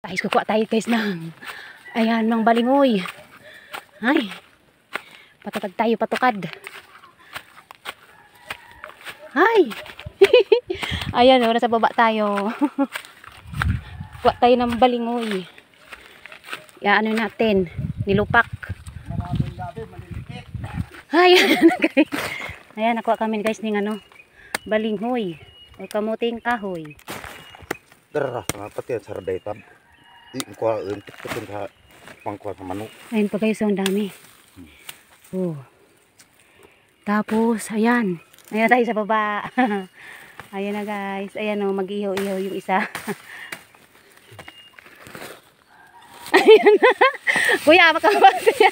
Guys, kukuha tayo guys ng ayan, ng balingoy. Ay, patukad tayo, patukad. Ay, ayan o, nasa baba tayo. Kuha tayo ng balingoy. Ano natin, nilupak. Ay, ayan guys. Ayan, nakuha kami guys ng ano, balingoy o kamuting kahoy. Darah, pati yan sa raday tab. Kuha, putin sa pangkuha sa manok. Ayun pa guys, ang dami. Oh. Tapos, ayan. Ayan tayo sa baba. Ayan na guys. Ayan o, mag-ihaw-ihaw yung isa. Ayan na. Kuya, makabag kuya.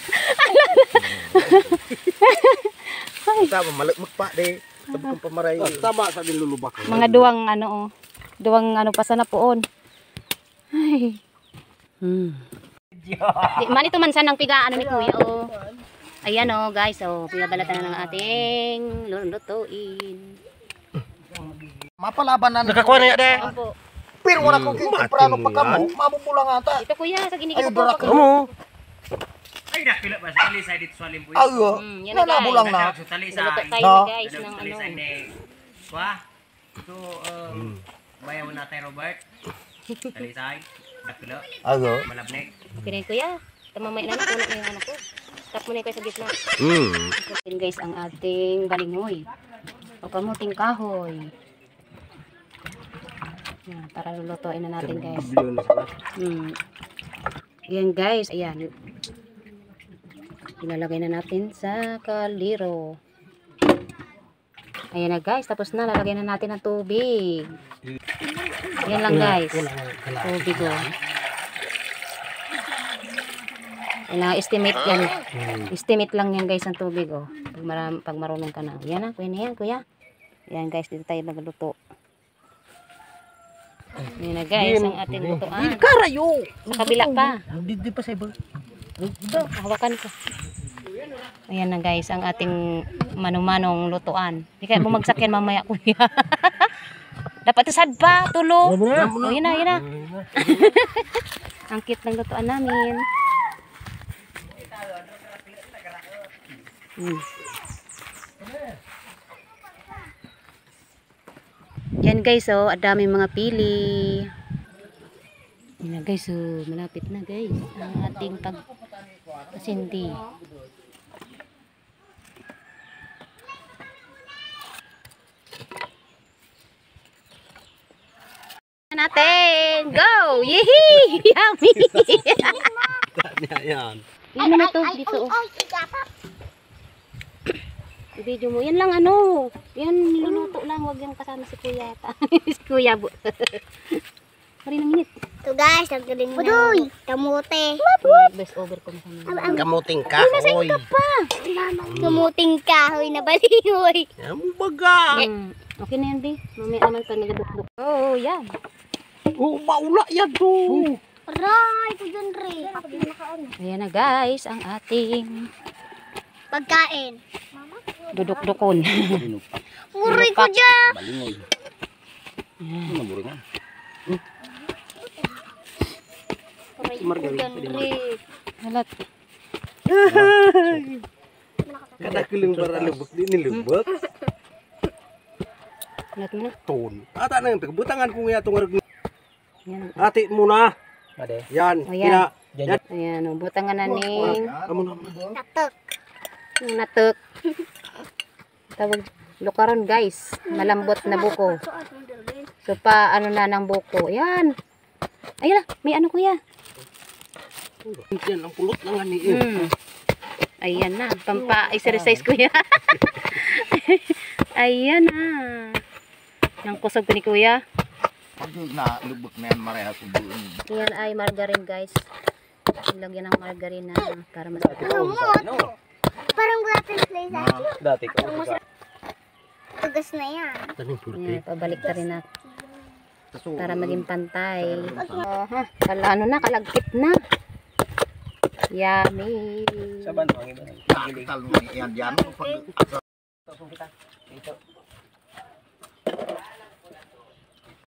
Sama, malagmag pa de. Sabi kong pamaray. Tama sa nilulubak. Mga duwang ano o. Duwang ano pa sana poon. Ay. Di man ito man sanang piga ano ni kuya o. Ayan o guys, o pinabalatan na ng ating lulutuin. Mapalaban na. Nakakuha na yan de. Opo. Pero wala kong kintemprano pa kamo. Mabubulang ata. Ito kuya, sa ginigit ko po. Kamu. Ay, nakilap ba? Sa talisay dito sa limbo. Ayo. Yan na guys. Nanabulang na. Sa talisay. Luluto tayo No. guys ng ano. Talisay de. Wah. So, bayaw na tayo Robert. Talisay. Nakilap. Ayo. Malabnek. Okay na yun, kuya. Tamamay na nakunan na yung ano ko. Stop muna kayo sa gitna. Ito guys ang ating balingoy. O kamuting kahoy. Yan, para lulutuin na natin guys. Yan guys, ayan. Ilalagay na natin sa kaliro. Ayan na guys, tapos na. Lalagay na natin ng tubig. Yan lang guys. Tubig o. Estimate yan. Estimate lang yan guys ang tubig o. Pag marunong ka na. Yan na, kuya na yan kuya. Yan guys, dito tayo nagluto. Yan na guys, ang ating lutuan. Karayo. Sa kabila pa. Di pa sa iba. Ito, hawakan ko. Ayan na guys, ang ating manumanong lutuan. Hindi kaya bumagsak yan mamaya kuya. Dapat isad pa, tulo. O, yun na, yun na. Ang cute ng lutuan namin. Yan guys, oh, ang daming mga pili. Yan na guys, oh, malapit na guys ang ating pag-asindi. Natin, go! Yehey! Yummy! Yan. Yan na to, dito oh. I-video mo. Yan lang ano. Yan, niluluto lang. Huwag yung kasama si kuya. Si kuya. Pari na minute. Ito guys, ang galing na. Udoy! Kamote. Best over ko na. Kamuting kahoy. Kamuting kahoy na balingoy. Yan mo baga. Okay na yan, Bi. Mamaya naman ka nagadukduk. Oh, yan. Oh, maula yan to. Aray, ito dyan rin. Ayan na guys, ang ating Pagkain. duduk-dukon. Uray ko dyan. Balingoy. Ano buri nga? Uray ko dyan rin. Halat. Kada kiling para lubak din nilubak. Halat mo na. Ton. Ata na yung pagbutangan ko nga itong arag. Yan. Ati muna. Yan. O yan. Yan. Ayan, butangan na ning Amo na. Natok. natuk. Tawag lukaron guys. Malambot na buko. So pa ano na ng buko. Yan. Ayun na, may ano kuya. Yan ang pulot lang ani. Ayan na, pampa-exercise kuya. Ayan na. Nang kusog ni kuya. Pag na lubak na yan marehas sa buon. Yan ay margarine guys. Lagyan ng margarine na para mas Parang gratin place ate. Dati ko. Tugas na yan. yan, pabalik ta rin natin. Para maging pantay. Ano na, kalagkit na. Yummy. Sa bando ang iba. Yan yan.